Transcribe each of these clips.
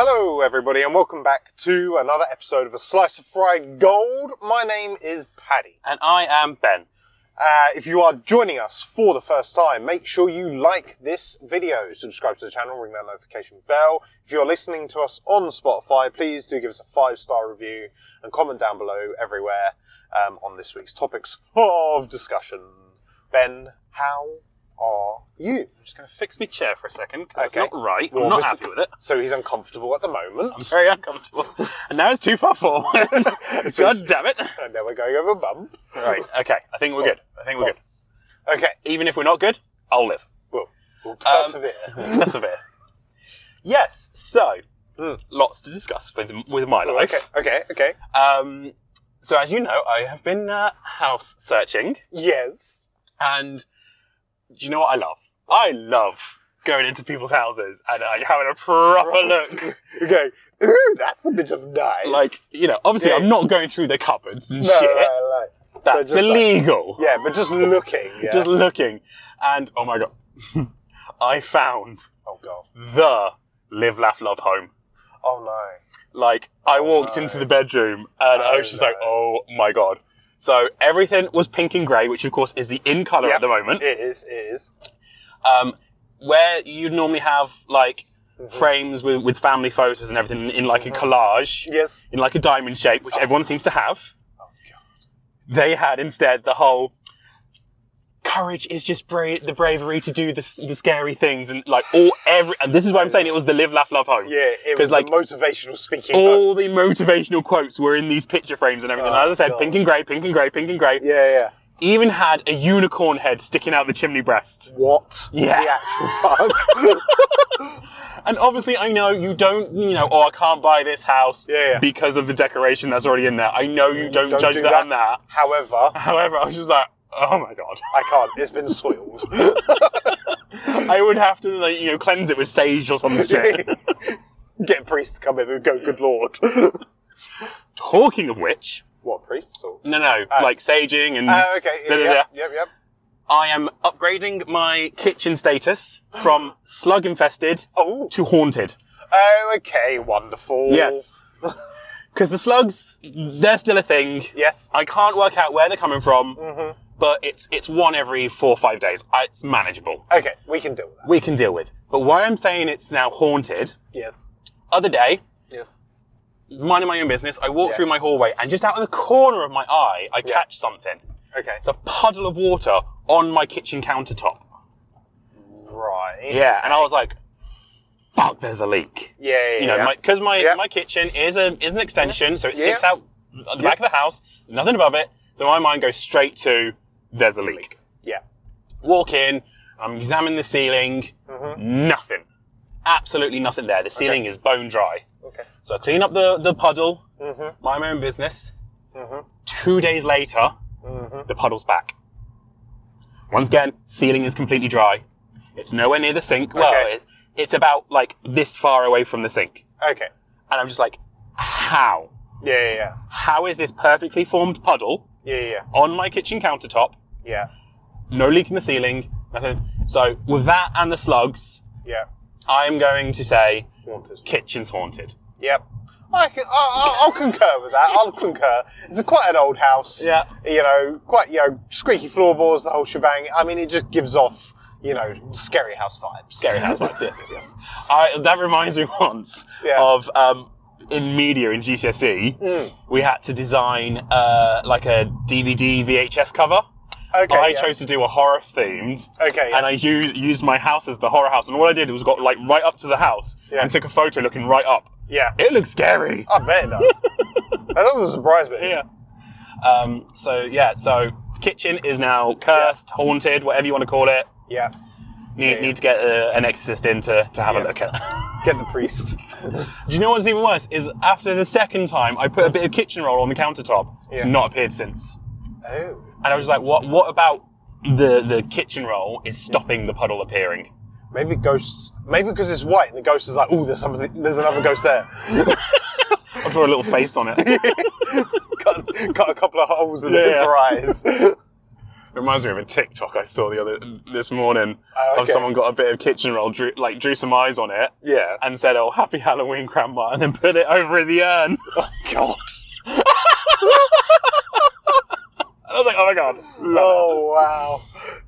Hello everybody and welcome back to another episode of A Slice of Fried Gold. My name is Paddy. And I am Ben. If you are joining us for the first time, make sure you like this video, subscribe to the channel, ring that notification bell. If you're listening to us on Spotify, please do give us a 5-star review and comment down below everywhere on this week's topics of discussion. Ben, how are you? I'm just going to fix my chair for a second, because it's not right. Well, I'm not happy with it. So he's uncomfortable at the moment. I'm very uncomfortable. And now it's too far forward. God damn it. And now we're going over a bump. Right, okay. I think we're good. Okay. Even if we're not good, I'll live. We'll persevere. Persevere. Yes, so, lots to discuss with my life. Okay. So as you know, I have been house searching. Yes. And do you know what I love? I love going into people's houses and having a proper look. Okay. Ooh, that's a bit of nice. Like, obviously I'm not going through the cupboards and shit. No. That's illegal. But just looking. Yeah. Just looking. And, oh my God, I found the Live, Laugh, Love home. Oh no. Like, I walked into the bedroom and I was just like, oh my God. So everything was pink and grey, which of course is the in colour at the moment. It is. Where you'd normally have like frames with family photos and everything in like a collage. Yes. In like a diamond shape, which everyone seems to have. Oh God. They had instead the whole courage is just the bravery to do the scary things and like and this is why I'm saying it was the Live, Laugh, Love home. Yeah, it was like the motivational speaking. All the motivational quotes were in these picture frames and everything. As I said, pink and grey. Yeah. Even had a unicorn head sticking out the chimney breast. What? Yeah. The actual fuck? And obviously I know you don't, I can't buy this house because of the decoration that's already in there. I know you don't judge that on that. However, I was just like, oh my God. I can't. It's been soiled. I would have to, cleanse it with sage or some shit. Get a priest to come in and go, good Lord. Talking of which... What, priests? Or? No, like saging and... okay. Yep. I am upgrading my kitchen status from slug-infested to haunted. Oh, okay. Wonderful. Yes. Because the slugs, they're still a thing. Yes. I can't work out where they're coming from. Mm-hmm. But it's one every 4 or 5 days. It's manageable. Okay, we can deal with that. We can deal with. But why I'm saying it's now haunted... Yes. Other day... Yes. Minding my own business, I walk through my hallway, and just out of the corner of my eye, I catch something. Okay. It's a puddle of water on my kitchen countertop. Right. Yeah, and I was like, fuck, there's a leak. Yeah. Because my kitchen is an extension, so it sticks out at the back of the house. There's nothing above it. So my mind goes straight to, there's a leak. Yeah. Walk in, I'm examining the ceiling, nothing. Absolutely nothing there. The ceiling is bone dry. Okay. So I clean up the puddle, mind my own business. 2 days later, the puddle's back. Once again, ceiling is completely dry. It's nowhere near the sink. Okay. Well, it's about like this far away from the sink. Okay. And I'm just like, how? Yeah. How is this perfectly formed puddle on my kitchen countertop? Yeah. No leak in the ceiling, nothing. So with that and the slugs, I'm going to say kitchen's haunted. Yep. I'll concur with that. I'll concur. It's quite an old house. Yeah. Quite, squeaky floorboards, the whole shebang. I mean, it just gives off, scary house vibes. Scary house vibes, yes. That reminds me once of, in media, in GCSE, we had to design, like a DVD VHS cover. Okay, I chose to do a horror themed. Okay. And I used my house as the horror house. And all I did was got like right up to the house and took a photo looking right up. Yeah. It looks scary. I bet it does. That doesn't surprise me. Yeah. So kitchen is now cursed, haunted, whatever you want to call it. Yeah. Need to get an exorcist in to have a look at it. Get the priest. Do you know what's even worse? Is after the second time, I put a bit of kitchen roll on the countertop. It's not appeared since. Oh. And I was like, what about the kitchen roll is stopping the puddle appearing? Maybe ghosts. Maybe because it's white and the ghost is like, oh, there's another ghost there. I'll draw a little face on it. cut a couple of holes in the eyes. It reminds me of a TikTok I saw this morning of someone got a bit of kitchen roll, drew some eyes on it, and said, "Oh, happy Halloween, Grandma," and then put it over in the urn. Oh God. I was like, oh my God. Oh wow.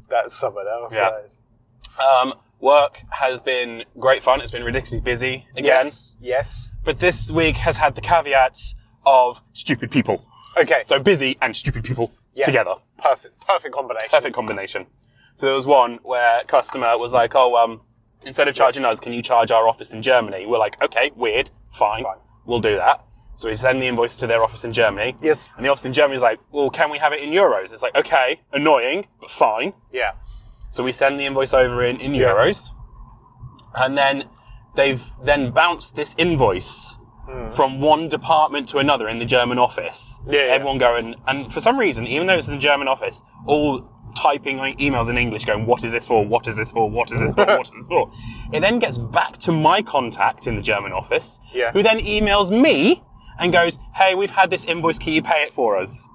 That's something else. Yeah. Work has been great fun. It's been ridiculously busy again. Yes. But this week has had the caveat of stupid people. Okay. So busy and stupid people together. Perfect combination. Perfect combination. So there was one where a customer was like, "Oh, instead of charging us, can you charge our office in Germany?" We're like, "Okay, weird, fine. We'll do that." So we send the invoice to their office in Germany. Yes. And the office in Germany is like, "Well, can we have it in euros?" It's like, okay, annoying, but fine. Yeah. So we send the invoice over in euros. And then they've then bounced this invoice from one department to another in the German office. Everyone going, and for some reason, even though it's in the German office, all typing emails in English going, "What is this for? What is this for? What is this for? What is this for?" It then gets back to my contact in the German office, who then emails me and goes, "Hey, we've had this invoice, can you pay it for us?"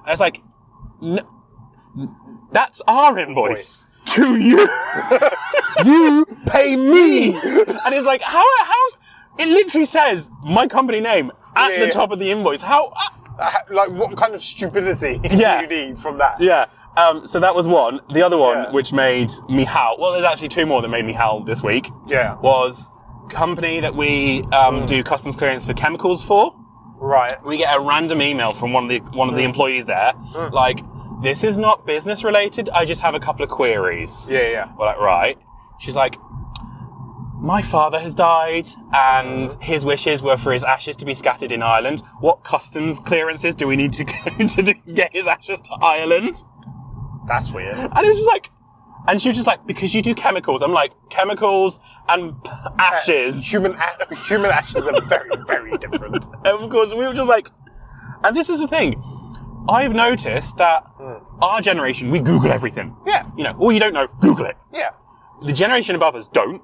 And it's like, that's our invoice to you. You pay me. And it's like, how, it literally says my company name at the top of the invoice. How? Like, what kind of stupidity do you need from that? Yeah. So that was one. The other one, which made me howl, well, there's actually two more that made me howl this week, was company that we do customs clearance for chemicals for. Right. We get a random email from one of the employees there, like, "This is not business related, I just have a couple of queries." Yeah. We're like, right. She's like, "My father has died, and his wishes were for his ashes to be scattered in Ireland. What customs clearances do we need to go to get his ashes to Ireland?" That's weird. And it was just like, and she was just like, "Because you do chemicals." I'm like, chemicals and ashes. Human ashes are very, very different. And of course, we were just like, and this is the thing. I've noticed that our generation, we Google everything. Yeah. You know, you don't know, Google it. Yeah. The generation above us don't.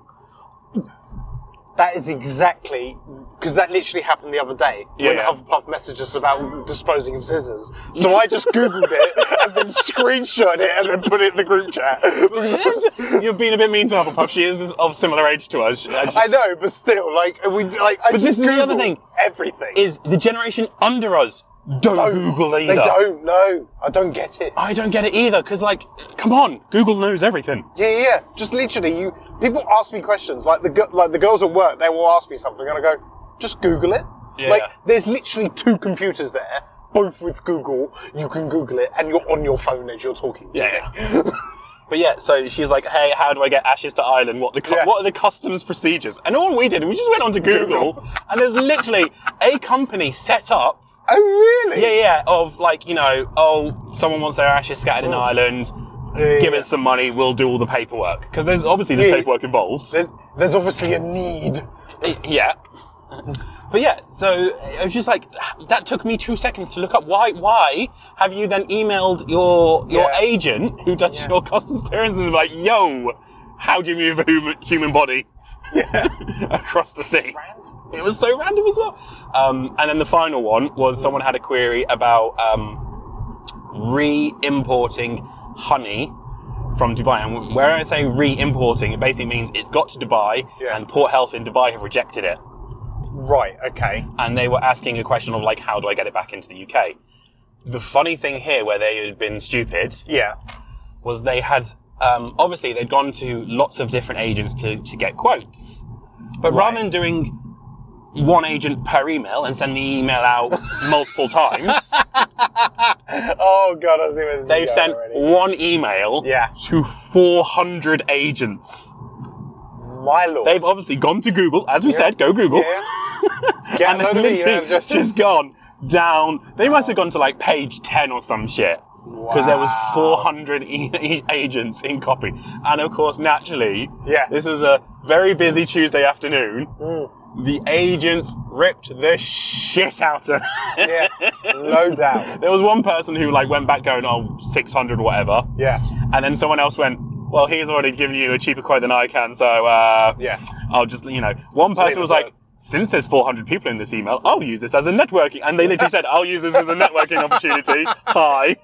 That is exactly, because that literally happened the other day when Hufflepuff messaged us about disposing of scissors. So I just Googled it and then screenshot it and then put it in the group chat. You've been a bit mean to Hufflepuff. She is of similar age to us. I know, but still, I but this is the other thing. Everything is the generation under us don't Google either. They don't know. I don't get it. I don't get it either, because, like, come on, Google knows everything. Yeah. Just literally, people ask me questions, like the girls at work, they will ask me something, and I go, just Google it. Yeah. Like, there's literally two computers there, both with Google. You can Google it, and you're on your phone as you're talking to me. But yeah, so she's like, "Hey, how do I get ashes to Ireland? What are the customs procedures?" And all we did, we just went onto Google, and there's literally a company set up. Oh, really? Yeah, of like, you know, someone wants their ashes scattered in Ireland, give us some money, we'll do all the paperwork. Because there's obviously paperwork involved. There's obviously a need. Yeah. But yeah, so I was just like, that took me 2 seconds to look up why have you then emailed your agent who does your customs clearances and like, "Yo, how do you move a human body across the sea?" It was so random as well. And then the final one was someone had a query about re-importing honey from Dubai. And where I say re-importing, it basically means it's got to Dubai and Port Health in Dubai have rejected it. Right, okay. And they were asking a question of like, how do I get it back into the UK? The funny thing here, where they had been stupid, was they had, obviously they'd gone to lots of different agents to get quotes. But rather than doing one agent per email and send the email out multiple times. Oh God, I see where this They've sent one email to 400 agents. My lord. They've obviously gone to Google, as we said, go Google. And they've literally just gone down. They must have gone to like page 10 or some shit. Because there was 400 agents in copy. And of course, naturally, this was a very busy Tuesday afternoon. The agents ripped the shit out of it. Yeah, no doubt. There was one person who like went back going, 600 whatever. Yeah. And then someone else went, "Well, he's already given you a cheaper quote than I can, so I'll just, one person was like, since there's 400 people in this email, I'll use this as a networking. And they literally said, I'll use this as a networking opportunity. Hi.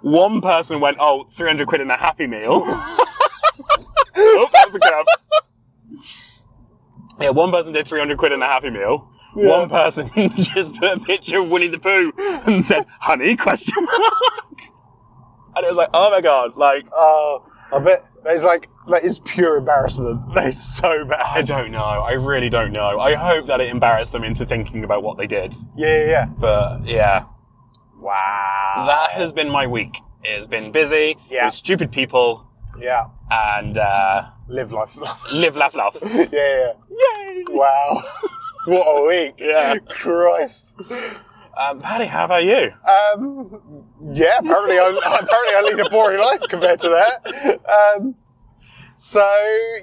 One person went, 300 quid and a Happy Meal. Oh, that's the cab. Yeah, one person did 300 quid and a Happy Meal. Yeah. One person just put a picture of Winnie the Pooh and said, honey, question mark. And it was like, oh my god, like... I bet that is pure embarrassment. That is so bad. I don't know. I really don't know. I hope that it embarrassed them into thinking about what they did. Yeah. But, yeah. Wow. That has been my week. It has been busy with stupid people. Yeah. And, live, life, love. Live, laugh, love. Yeah. Yay! Wow. What a week. Yeah. Christ. Paddy, how about you? Yeah, apparently I lead a boring life compared to that. So,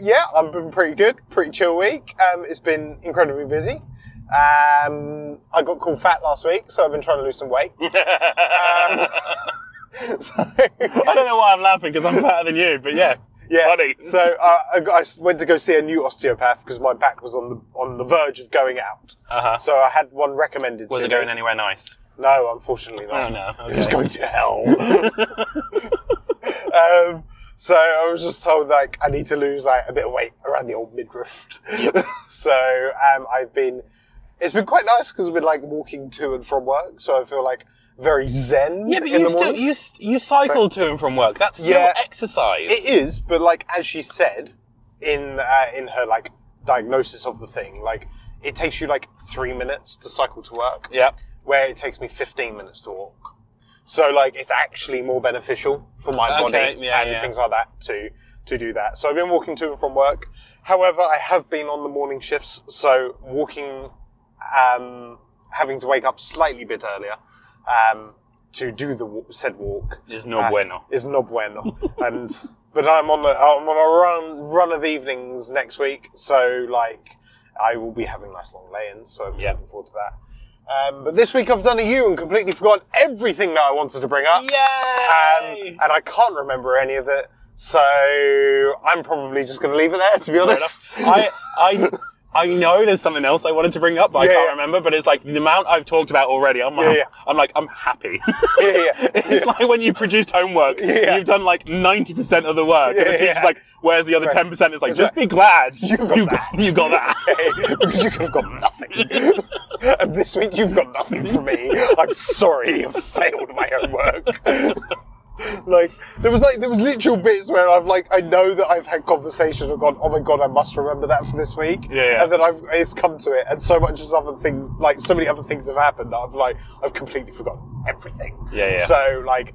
yeah, I've been pretty good. Pretty chill week. It's been incredibly busy. I got called fat last week, so I've been trying to lose some weight. So, I don't know why I'm laughing, because I'm fatter than you, but yeah. Funny. So I went to go see a new osteopath because my back was on the verge of going out. Uh-huh. So I had one recommended to me. Was it going anywhere nice? No, unfortunately not. Oh, no. Okay. It was going to hell. So I was just told, like, I need to lose, like, a bit of weight around the old midriff. Yep. So it's been quite nice because I've been, like, walking to and from work. So I feel like very zen. Yeah, but you cycle to and from work. That's still exercise. It is, but like as she said in her like diagnosis of the thing, like it takes you like 3 minutes to cycle to work. Yeah. Where it takes me 15 minutes to walk. So like it's actually more beneficial for my body and things like that to do that. So I've been walking to and from work. However, I have been on the morning shifts, so walking, having to wake up slightly bit earlier. To do the said walk is no bueno. But I'm on a run of evenings next week, so like I will be having nice long lay-ins. So I'm looking forward to that. But this week I've done a U and completely forgotten everything that I wanted to bring up. Yay! And I can't remember any of it, so I'm probably just going to leave it there. To be honest, I know there's something else I wanted to bring up, but I can't remember. But it's like the amount I've talked about already. I'm happy. It's like when you produced homework, you've done like 90% of the work, and the teacher's like, "Where's the other 10%?" It's like, just be glad you got that. Because you could have got nothing. And this week you've got nothing from me. I'm sorry, you've failed my homework. Like there was literal bits where I know that I've had conversations and gone, oh my god, I must remember that for this week. And then it's come to it, and so many other things have happened that I've completely forgotten everything. So like,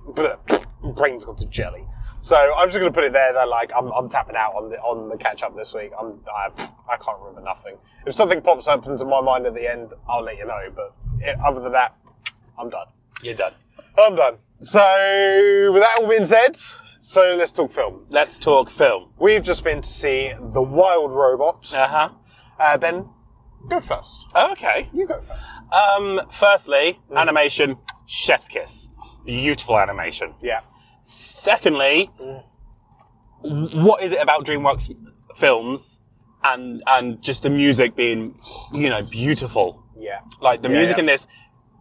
brain's gone to jelly. So I'm just gonna put it there that like I'm tapping out on the catch up this week. I can't remember nothing. If something pops up into my mind at the end, I'll let you know. But other than that, I'm done. You're done. I'm done. So, with that all being said, let's talk film. Let's talk film. We've just been to see The Wild Robot. Ben, go first. Okay. You go first. Firstly, animation, chef's kiss. Beautiful animation. Yeah. Secondly, what is it about DreamWorks films and just the music being, beautiful? Yeah. Like, the music in this...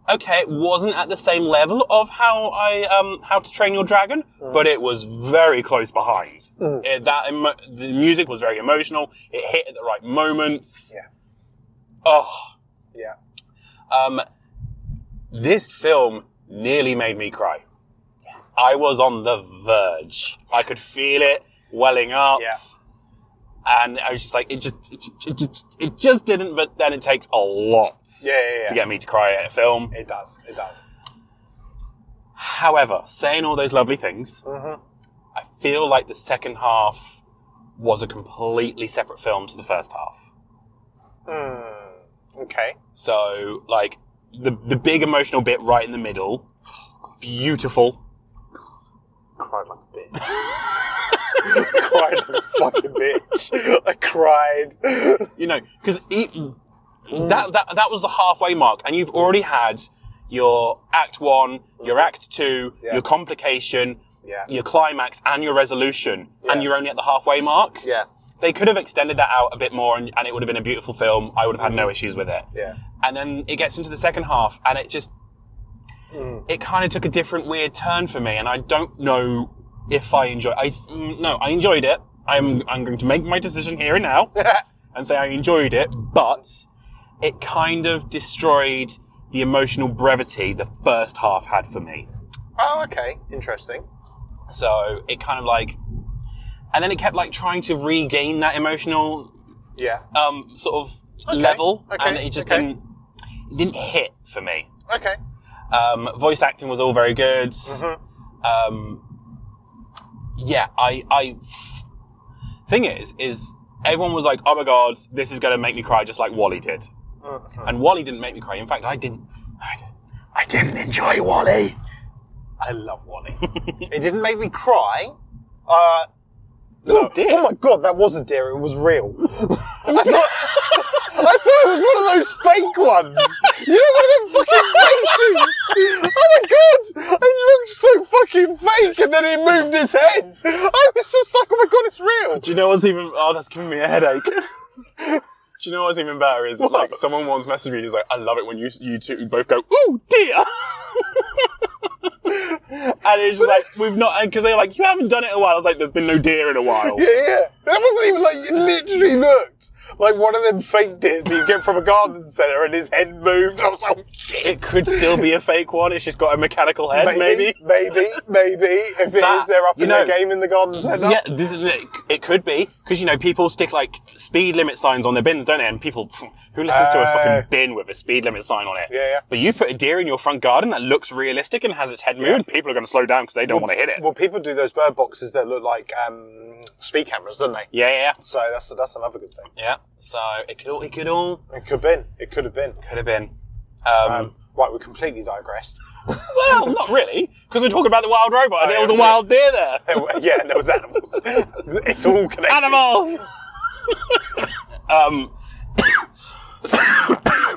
Okay, it wasn't at the same level of How to Train Your Dragon, but it was very close behind. The music was very emotional. It hit at the right moments. Yeah. Oh. Yeah. This film nearly made me cry. Yeah. I was on the verge. I could feel it welling up. Yeah. And I was just like, it just didn't, but then it takes a lot to get me to cry at a film. It does. However, saying all those lovely things, I feel like the second half was a completely separate film to the first half. Okay. So, like, the big emotional bit right in the middle, beautiful. Cried like a bitch. Cried like a fucking bitch. I cried. Because that was the halfway mark, and you've already had your Act 1, your Act 2, your complication, your climax, and your resolution, and you're only at the halfway mark. Yeah. they could have extended that out a bit more, and it would have been a beautiful film. I would have had no issues with it. Yeah. And then it gets into the second half, and it just it kind of took a different weird turn for me, and I don't know if I enjoyed. I enjoyed it. I'm going to make my decision here and now and say I enjoyed it, but it kind of destroyed the emotional brevity the first half had for me. Oh, okay. Interesting. So it kind of like, and then it kept like trying to regain that emotional sort of level, and it just didn't hit for me. Okay. Voice acting was all very good. Thing is everyone was like, oh my god, this is going to make me cry just like WALL-E did. And WALL-E didn't make me cry. In fact, I didn't enjoy WALL-E. I love WALL-E. It didn't make me cry. Oh dear. Oh my god, that wasn't dear, it was real. I thought it was one of those fake ones. You know, one of them fucking fake things. Oh my god, it looked so fucking fake, and then it moved his head. I was just like, oh my god, it's real. Do you know what's even... Oh, that's giving me a headache. Do you know what's even better is, like, someone once messaged me and he's like, I love it when you two both go, ooh, dear. And it's just like, we've not... Because they're like, you haven't done it in a while. I was like, there's been no deer in a while. Yeah. That wasn't even like, it literally looked like one of them fake deers that you get from a garden centre and his head moved. I was like, oh, shit. It could still be a fake one. It's just got a mechanical head, maybe. Maybe. If it is, they're up in their game in the garden centre. Yeah, it could be. Because, you know, people stick, like, speed limit signs on their bins, don't they? And people, who listens to a fucking bin with a speed limit sign on it? Yeah. But you put a deer in your front garden that looks realistic and has its head moved, people are going to slow down because they don't want to hit it. Well, people do those bird boxes that look like speed cameras, don't they? Yeah. So that's another good thing. Yeah. So it could have been. Right, we completely digressed. Well, not really, because we're talking about the wild robot, and there was a wild deer there. Yeah, and there was animals. It's all connected. Animals.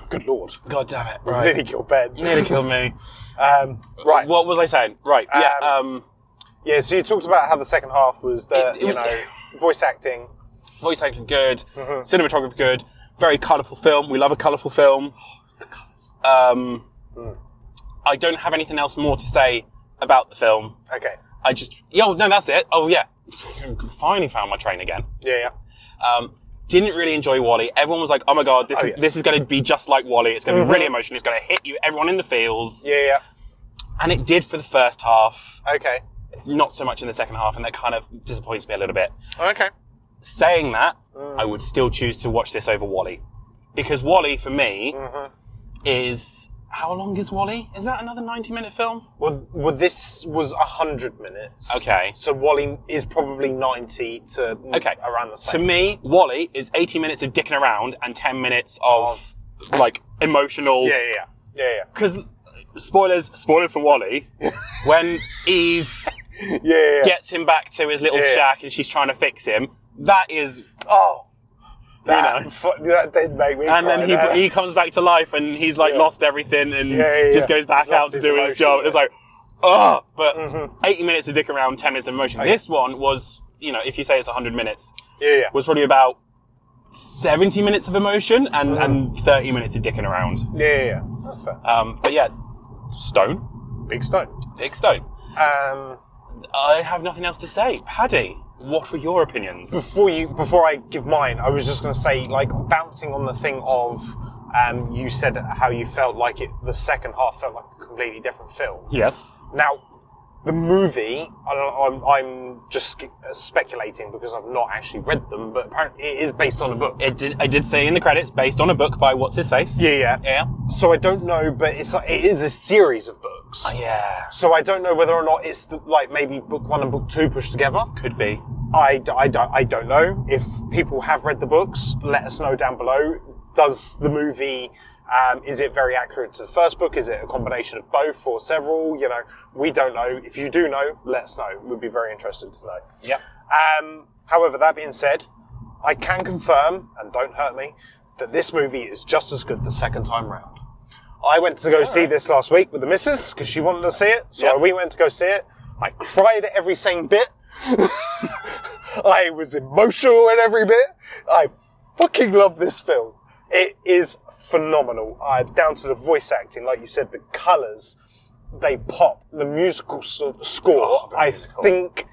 Good lord. God damn it! Right. Nearly killed Ben. Nearly killed me. Right. What was I saying? Right. Yeah. So you talked about how the second half was voice acting. Voice acting good. Cinematography good. Very colourful film. We love a colourful film. The colours. I don't have anything else more to say about the film. Okay. That's it. Oh yeah. Finally found my train again. Yeah. Didn't really enjoy WALL-E. Everyone was like, oh my god, this is going to be just like WALL-E. It's going to be really emotional. It's going to hit you, everyone in the feels. Yeah. And it did for the first half. Okay. Not so much in the second half, and that kind of disappoints me a little bit. Okay. Saying that, I would still choose to watch this over WALL-E. Because WALL-E, for me, is... How long is WALL-E? Is that another 90-minute film? Well, this was 100 minutes. Okay. So WALL-E is probably 90 to around the same. To me, WALL-E is 80 minutes of dicking around and 10 minutes of, like, emotional... Yeah. Because, spoilers for WALL-E, when Eve gets him back to his little shack and she's trying to fix him, that is... That did make me cry. And then he comes back to life and he's like lost everything and just goes back out to do his job. It's like, but 80 minutes of dick around, 10 minutes of emotion. Okay. This one was, if you say it's 100 minutes, was probably about 70 minutes of emotion and 30 minutes of dicking around. Yeah. That's fair. But yeah, Stone. Big Stone. I have nothing else to say. Paddy, what were your opinions? Before I give mine, I was just going to say, like, bouncing on the thing of, you said how you felt like the second half felt like a completely different film. Yes. Now, the movie, I'm just speculating because I've not actually read them, but apparently it is based on a book. I did say in the credits, based on a book by What's-His-Face. Yeah. So I don't know, but it is a series of books. Oh, yeah. So I don't know whether or not it's maybe book 1 and book 2 pushed together. Could be. I don't know. If people have read the books, let us know down below. Does the movie, is it very accurate to the first book? Is it a combination of both or several? We don't know. If you do know, let us know. We'd be very interested to know. Yep. However, that being said, I can confirm, and don't hurt me, that this movie is just as good the second time round. I went to go see this last week with the missus because she wanted to see it. So we went to go see it. I cried at every same bit. I was emotional in every bit. I fucking love this film. It is phenomenal. Down to the voice acting, like you said, the colours, they pop. The musical score, I think,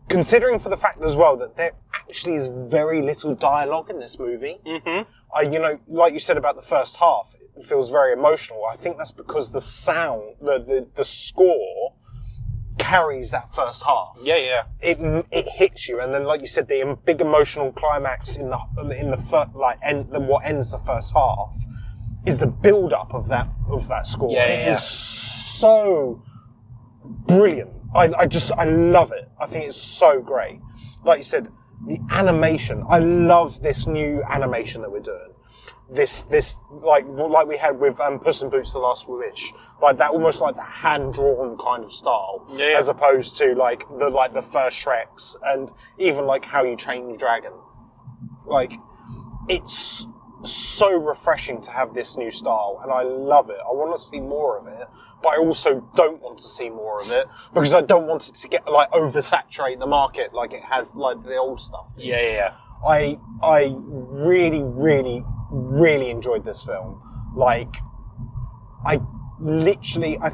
considering for the fact as well that there actually is very little dialogue in this movie. You know, like you said about the first half, it feels very emotional. I think that's because the sound, the score carries that first half. Yeah. It hits you, and then, like you said, the big emotional climax in the what ends the first half is the build up of that score. It is so brilliant. I love it. I think it's so great. Like you said, the animation. I love this new animation that we're doing. This like we had with Puss in Boots: The Last Wish, like that, almost like the hand-drawn kind of style, as opposed to like the first Shreks, and even like How You Train Your Dragon. Like, it's so refreshing to have this new style, and I love it. I want to see more of it, but I also don't want to see more of it because I don't want it to get like oversaturate the market like it has like the old stuff. I really, really, really enjoyed this film. Like, I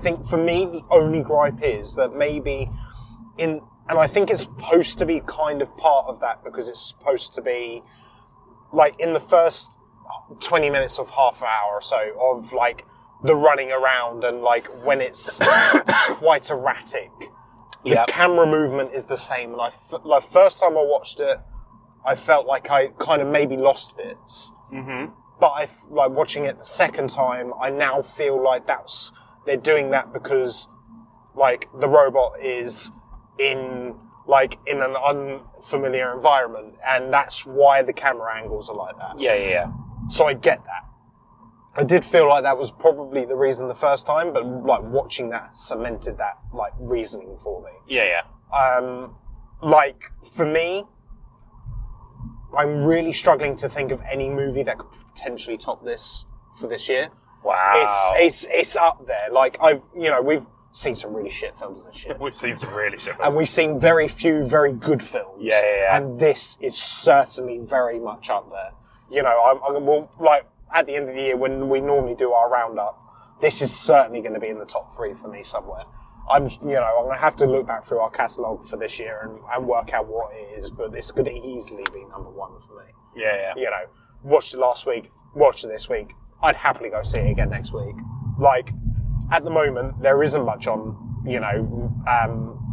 think for me the only gripe is that maybe and I think it's supposed to be kind of part of that because it's supposed to be like in the first 20 minutes of half an hour or so of like the running around and like when it's quite erratic. The camera movement is the same. Like first time I watched it, I felt like I kind of maybe lost bits. But like watching it the second time, I now feel like they're doing that because like the robot is in an unfamiliar environment, and that's why the camera angles are like that. So I get that. I did feel like that was probably the reason the first time, but like watching that cemented that like reasoning for me. Like for me, I'm really struggling to think of any movie that could potentially top this for this year. Wow. It's up there. Like we've seen some really shit films this year. We've seen some really shit films. And we've seen very few very good films. And this is certainly very much up there. You know, we'll, like at the end of the year when we normally do our roundup, this is certainly going to be in the top 3 for me somewhere. I'm going to have to look back through our catalogue for this year and work out what it is, but this could easily be number 1 for me. You know, watched it last week, watched it this week. I'd happily go see it again next week. Like, at the moment, there isn't much on,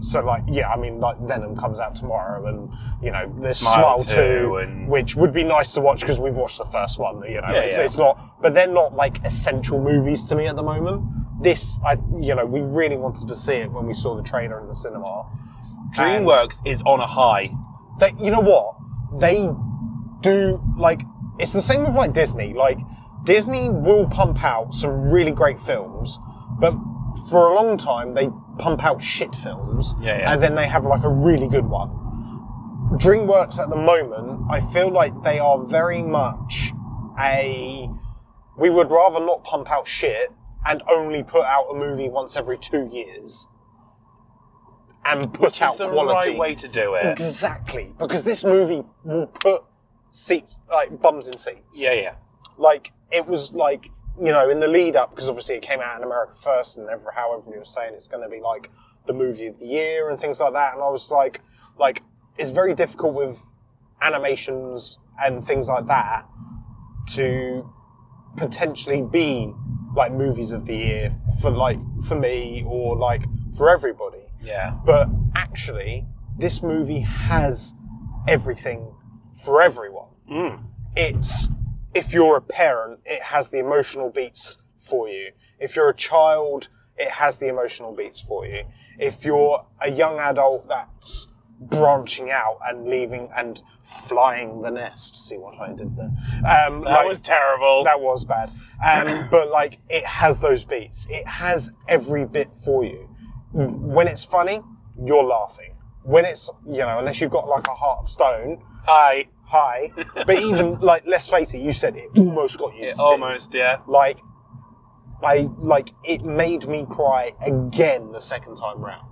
so like, I mean, like Venom comes out tomorrow, and, there's Smile 2, which would be nice to watch because we've watched the first one, it's not, but they're not like essential movies to me at the moment. This, we really wanted to see it when we saw the trailer in the cinema. DreamWorks is on a high. You know what? They do, like, it's the same with like Disney. Like, Disney will pump out some really great films, but for a long time they pump out shit films, and then they have like a really good one. DreamWorks at the moment, I feel like they are very much we would rather not pump out shit and only put out a movie once every 2 years. And put out quality. Which is the right way to do it. Exactly. Because this movie will put seats, like bums in seats. Like, it was like, in the lead up, because obviously it came out in America first, and how everybody was saying it's going to be like the movie of the year and things like that. And I was like, it's very difficult with animations and things like that to potentially be like movies of the year for me or like for everybody. But actually, this movie has everything for everyone. It's, if you're a parent, it has the emotional beats for you. If you're a child, it has the emotional beats for you. If you're a young adult that's branching out and leaving and flying the nest, see what I did there? That was terrible. That was bad. But like, it has those beats. It has every bit for you. When it's funny, you're laughing. When it's, unless you've got like a heart of stone. Hi. But even, like, let's face it, you said it almost got you to tears. Almost, yeah. Like, it made me cry again the second time round.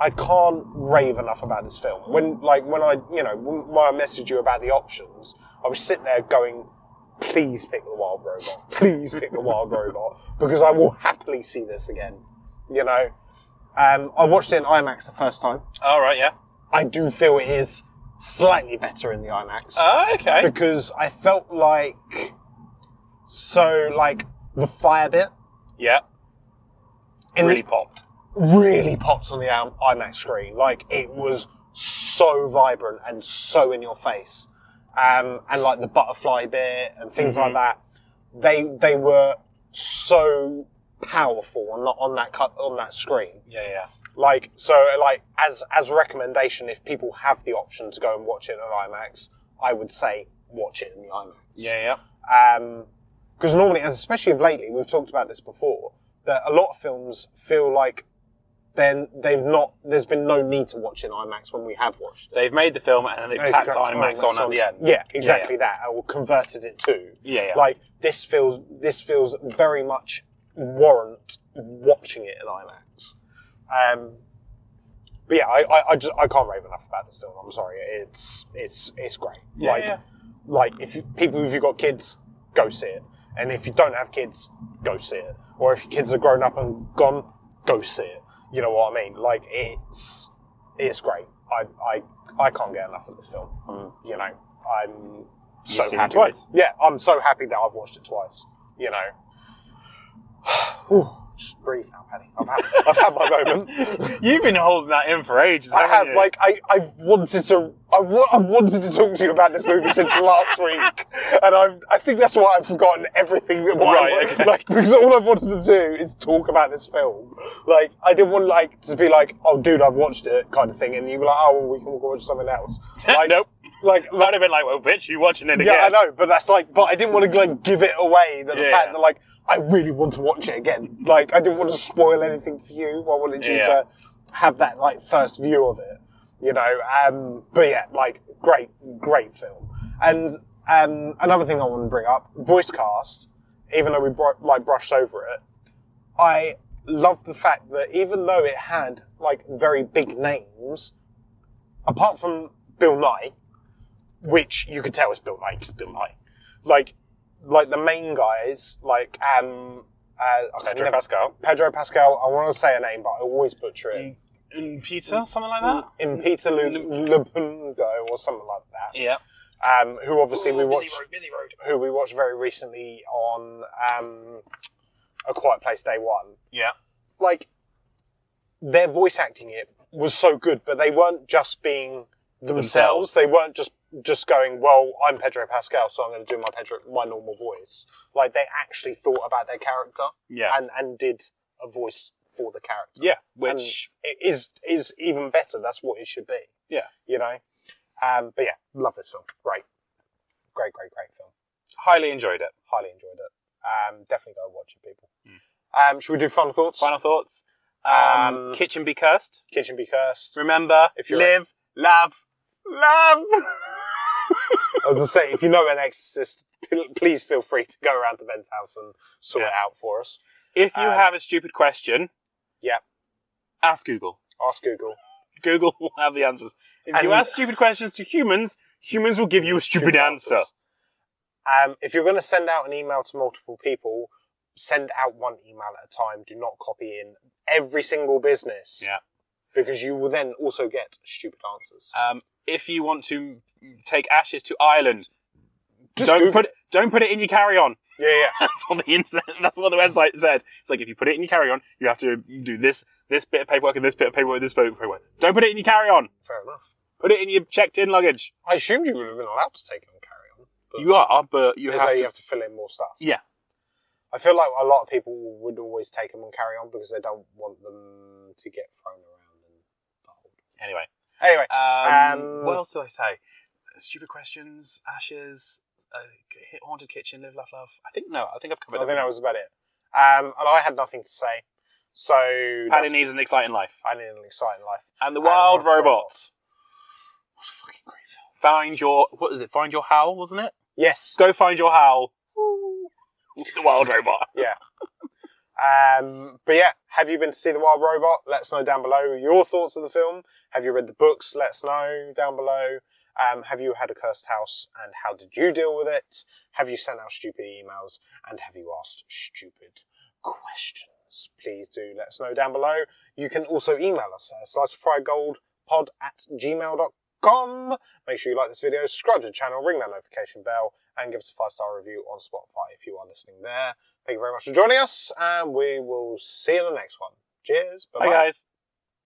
I can't rave enough about this film. When I messaged you about the options, I was sitting there going, please pick the Wild Robot. Please pick the Wild Robot, because I will happily see this again. You know, I watched it in IMAX the first time. All right, yeah. I do feel it is slightly better in the IMAX. Okay. Because I felt like the fire bit. Yeah. Really popped. Really popped on the IMAX screen. Like, it was so vibrant and so in your face. And like the butterfly bit and things like that, they were so powerful on that screen. Yeah. Like, so like as a recommendation, if people have the option to go and watch it in IMAX, I would say watch it in the IMAX. Yeah. Because normally, and especially of lately, we've talked about this before, that a lot of films feel like there's been no need to watch in IMAX when we have watched it. They've made the film and then they've tacked IMAX on at the end. Yeah, exactly that. Or converted it to. Yeah. Like, this feels very much warrant watching it in IMAX. But yeah, I can't rave enough about this film. I'm sorry, it's great. Like if you've got kids, go see it. And if you don't have kids, go see it. Or if your kids are grown up and gone, go see it. You know what I mean? Like, it's great. I can't get enough of this film. I'm so happy. Yeah, I'm so happy that I've watched it twice. You know. Whew, just breathe now, Paddy. I've had my moment. You've been holding that in for ages. I have. You? Like, I've wanted to talk to you about this movie since last week, and I think that's why I've forgotten everything. Like, because all I've wanted to do is talk about this film. Like, I didn't want to be like, oh, dude, I've watched it, kind of thing, and you were like, oh, well, we can go watch something else. Like, nope. Like, might have been like, well, bitch, you watching it again? Yeah, I know, but that's like, but I didn't want to like give it away. The fact that like I really want to watch it again. Like, I didn't want to spoil anything for you. I wanted you to have that like first view of it, you know. But yeah, like great film. And another thing I want to bring up, voice cast. Even though we brushed over it, I love the fact that even though it had like very big names, apart from Bill Nye, which you could tell is Bill Nye, because Bill Nye, like the main guys, like Pedro Pascal. Pedro Pascal. I want to say a name, but I always butcher it. In Peter, something like that. In Peter Lupungo or something like that. Yeah. Who obviously we watched. Busy road. Who we watched very recently on A Quiet Place Day One. Yeah. Like, their voice acting it was so good, but they weren't just being themselves. They weren't just going, well, I'm Pedro Pascal, so I'm going to do my normal voice. Like, they actually thought about their character, and did a voice for the character. Yeah, which and it is even better. That's what it should be. Yeah, you know. But yeah, love this film. Great film. Highly enjoyed it. Definitely go watch it, people. Should we do final thoughts? Final thoughts. Kitchen be cursed. Kitchen be cursed. Remember, if you live, love. I was going to say, if you know an exorcist, please feel free to go around to Ben's house and sort it out for us. If you have a stupid question, ask Google. Google will have the answers. If you ask stupid questions to humans, humans will give you a stupid answer. If you're going to send out an email to multiple people, send out one email at a time. Do not copy in every single business. Yeah. Because you will then also get stupid answers. If you want to take ashes to Ireland, don't put it in your carry-on. Yeah. That's what the internet. That's what the website said. It's like, if you put it in your carry-on, you have to do this bit of paperwork and this bit of paperwork and this bit of paperwork. Don't put it in your carry-on. Fair enough. Put it in your checked-in luggage. I assumed you would have been allowed to take it on carry-on. You are, but you have to fill in more stuff. Yeah. I feel like a lot of people would always take them on carry-on because they don't want them to get thrown around and bottled. Anyway, what else did I say? Stupid questions, ashes, haunted kitchen, live, laugh, love. I think I've covered it. I think that was about it. And I had nothing to say. So Paddy needs an exciting life. I need an exciting life. And the Wild Robot. What a fucking great film. Find Your Howl, wasn't it? Yes. Go find your howl. The Wild Robot. Yeah. But yeah, have you been to see The Wild Robot? Let us know down below your thoughts of the film. Have you read the books? Let us know down below. Have you had a cursed house and how did you deal with it? Have you sent out stupid emails and have you asked stupid questions? Please do let us know down below. You can also email us at sliceofriedgoldpod@gmail.com. Make sure you like this video, subscribe to the channel, ring that notification bell, and give us a 5-star review on Spotify if you are listening there. Thank you very much for joining us, and we will see you in the next one. Cheers. Bye-bye. Bye, guys.